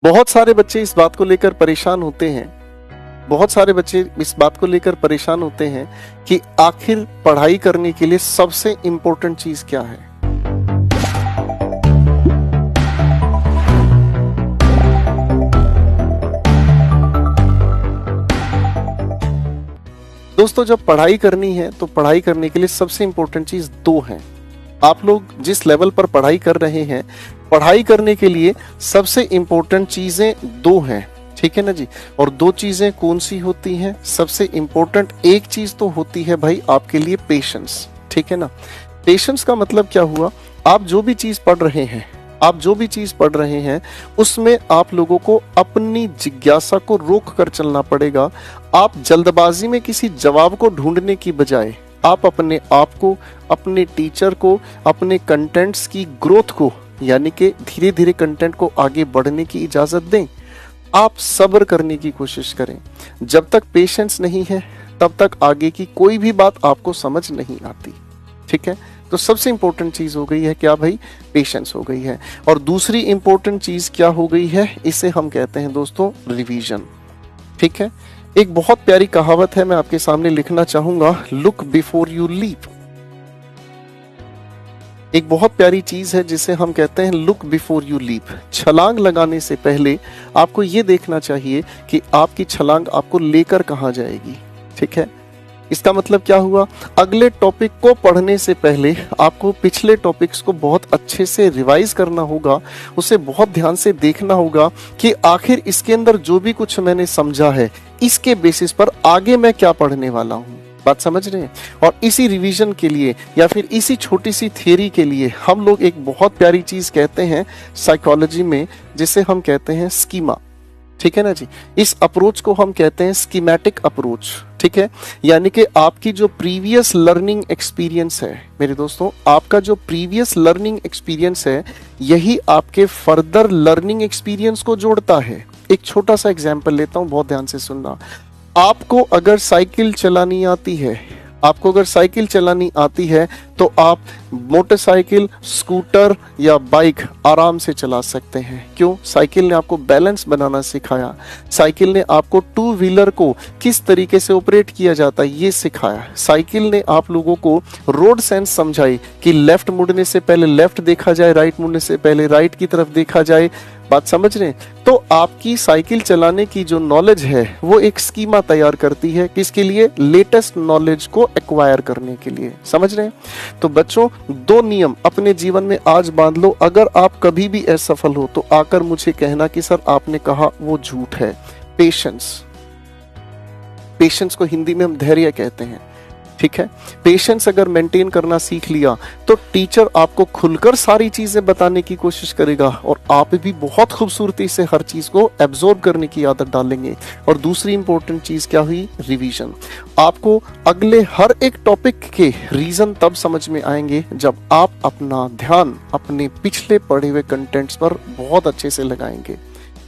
बहुत सारे बच्चे इस बात को लेकर परेशान होते हैं, बहुत सारे बच्चे इस बात को लेकर परेशान होते हैं कि आखिर पढ़ाई करने के लिए सबसे इंपॉर्टेंट चीज क्या है। दोस्तों, जब पढ़ाई करनी है तो पढ़ाई करने के लिए सबसे इंपॉर्टेंट चीज दो है। आप लोग जिस लेवल पर पढ़ाई कर रहे हैं, पढ़ाई करने के लिए सबसे इंपॉर्टेंट चीजें दो हैं, ठीक है ना जी। और दो चीजें कौन सी होती हैं? सबसे इंपॉर्टेंट एक चीज तो होती है भाई आपके लिए पेशेंस, ठीक है ना। पेशेंस का मतलब क्या हुआ? आप जो भी चीज पढ़ रहे हैं उसमें आप लोगों को अपनी जिज्ञासा को रोक कर चलना पड़ेगा। आप जल्दबाजी में किसी जवाब को ढूंढने की बजाय आप अपने आप को, अपने टीचर को, अपने कंटेंट्स की ग्रोथ को, यानी कि धीरे धीरे कंटेंट को आगे बढ़ने की इजाजत दें। आप सब्र करने की कोशिश करें। जब तक पेशेंस नहीं है तब तक आगे की कोई भी बात आपको समझ नहीं आती, ठीक है। तो सबसे इंपॉर्टेंट चीज हो गई है क्या भाई? पेशेंस हो गई है। और दूसरी इंपॉर्टेंट चीज क्या हो गई है? इसे हम कहते हैं दोस्तों रिवीजन, ठीक है। एक बहुत प्यारी कहावत है, मैं आपके सामने लिखना चाहूंगा, लुक बिफोर यू लीप। एक बहुत प्यारी चीज है जिसे हम कहते हैं लुक बिफोर यू लीप। छलांग लगाने से पहले आपको ये देखना चाहिए कि आपकी छलांग आपको लेकर कहां जाएगी, ठीक है। इसका मतलब क्या हुआ? अगले टॉपिक को पढ़ने से पहले आपको पिछले टॉपिक्स को बहुत अच्छे से रिवाइज करना होगा, उसे बहुत ध्यान से देखना होगा कि आखिर इसके अंदर जो भी कुछ मैंने समझा है इसके बेसिस पर आगे मैं क्या पढ़ने वाला हूँ। बात समझ रहे हैं? और इसी रिवीजन के लिए या फिर इसी छोटी सी थियरी के लिए हम लोग एक बहुत प्यारी चीज कहते हैं साइकोलॉजी में, जिसे हम कहते हैं स्कीमा, ठीक है ना जी। इस अप्रोच को हम कहते हैं स्कीमेटिक अप्रोच, ठीक है। यानी कि आपकी जो प्रीवियस लर्निंग एक्सपीरियंस है मेरे दोस्तों, आपका जो प्रीवियस लर्निंग एक्सपीरियंस है यही आपके फर्दर लर्निंग एक्सपीरियंस को जोड़ता है। एक छोटा सा एग्जांपल लेता हूं, बहुत ध्यान से सुनना। आपको अगर साइकिल चलानी आती है तो आप मोटरसाइकिल, स्कूटर या बाइक आराम से चला सकते हैं। क्यों? साइकिल ने आपको बैलेंस बनाना सिखाया, साइकिल ने आपको टू व्हीलर को किस तरीके से ऑपरेट किया जाता है ये सिखाया, साइकिल ने आप लोगों को रोड सेंस समझाई कि लेफ्ट मुड़ने से पहले लेफ्ट देखा जाए, राइट मुड़ने से पहले राइट की तरफ देखा जाए। बात समझ रहे हैं? तो आपकी साइकिल चलाने की जो नॉलेज है वो एक स्कीमा तैयार करती है, किसके लिए? लेटेस्ट नॉलेज को एक्वायर करने के लिए। समझ रहे हैं? तो बच्चों, दो नियम अपने जीवन में आज बांध लो। अगर आप कभी भी असफल हो तो आकर मुझे कहना कि सर आपने कहा वो झूठ है। पेशेंस को हिंदी में हम धैर्य कहते हैं, ठीक है। पेशेंस अगर मेंटेन करना सीख लिया तो टीचर आपको खुलकर सारी चीजें बताने की कोशिश करेगा और आप भी बहुत खूबसूरती से हर चीज को एब्जॉर्ब करने की आदत डालेंगे। और दूसरी इंपॉर्टेंट चीज क्या हुई? रिवीजन। आपको अगले हर एक टॉपिक के रीजन तब समझ में आएंगे जब आप अपना ध्यान अपने पिछले पढ़े हुए कंटेंट्स पर बहुत अच्छे से लगाएंगे।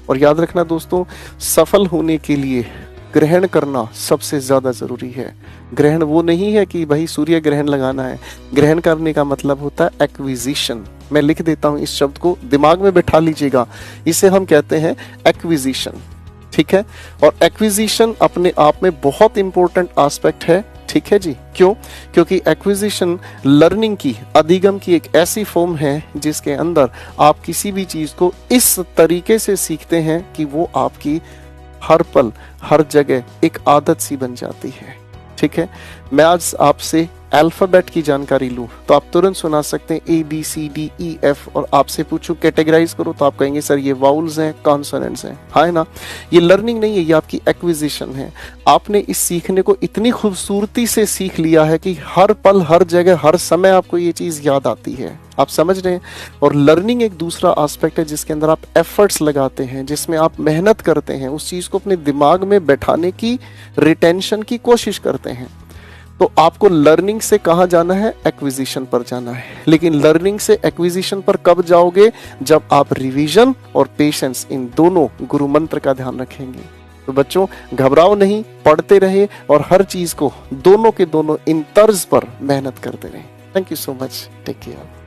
और याद रखना दोस्तों, सफल होने के लिए ग्रहण करना सबसे ज्यादा जरूरी है। ग्रहण वो नहीं है कि भाई सूर्य ग्रहण लगाना है। ग्रहण करने का मतलब होता है एक्विजिशन। मैं लिख देता हूं, इस शब्द को दिमाग में बैठा लीजिएगा। इसे हम कहते हैं एक्विजिशन, ठीक है। और एक्विजिशन अपने आप में बहुत इंपॉर्टेंट एस्पेक्ट है, ठीक है जी। क्यों? क्योंकि एक्विजिशन लर्निंग की, अधिगम की एक ऐसी फॉर्म है जिसके अंदर आप किसी भी चीज को इस तरीके से सीखते हैं कि वो आपकी हर पल हर जगह एक आदत सी बन जाती है, ठीक है। मैं आज आपसे अल्फाबेट की जानकारी लूं तो आप तुरंत सुना सकते हैं ABCDEF, और आपसे पूछूं कैटेगराइज करो तो आप कहेंगे सर ये वाउल्स हैं, कॉन्सोनेंट्स हैं। हाँ ना, ये लर्निंग नहीं है, ये आपकी एक्विजिशन है। आपने इस सीखने को इतनी खूबसूरती से सीख लिया है कि हर पल हर जगह हर समय आपको ये चीज याद आती है। आप समझ रहे हैं? और लर्निंग एक दूसरा एस्पेक्ट है जिसके अंदर आप एफर्ट्स लगाते हैं, जिसमें आप मेहनत करते हैं, उस चीज को अपने दिमाग में बैठाने की, रिटेंशन की कोशिश करते हैं। तो आपको लर्निंग से कहां जाना है? एक्विजिशन पर जाना है। लेकिन लर्निंग से एक्विजिशन पर कब जाओगे? जब आप रिवीजन और पेशेंस, इन दोनों गुरु मंत्र का ध्यान रखेंगे। तो बच्चों, घबराओ नहीं, पढ़ते रहे और हर चीज को दोनों के दोनों इन तर्ज पर मेहनत करते रहे। Thank you so much, take care.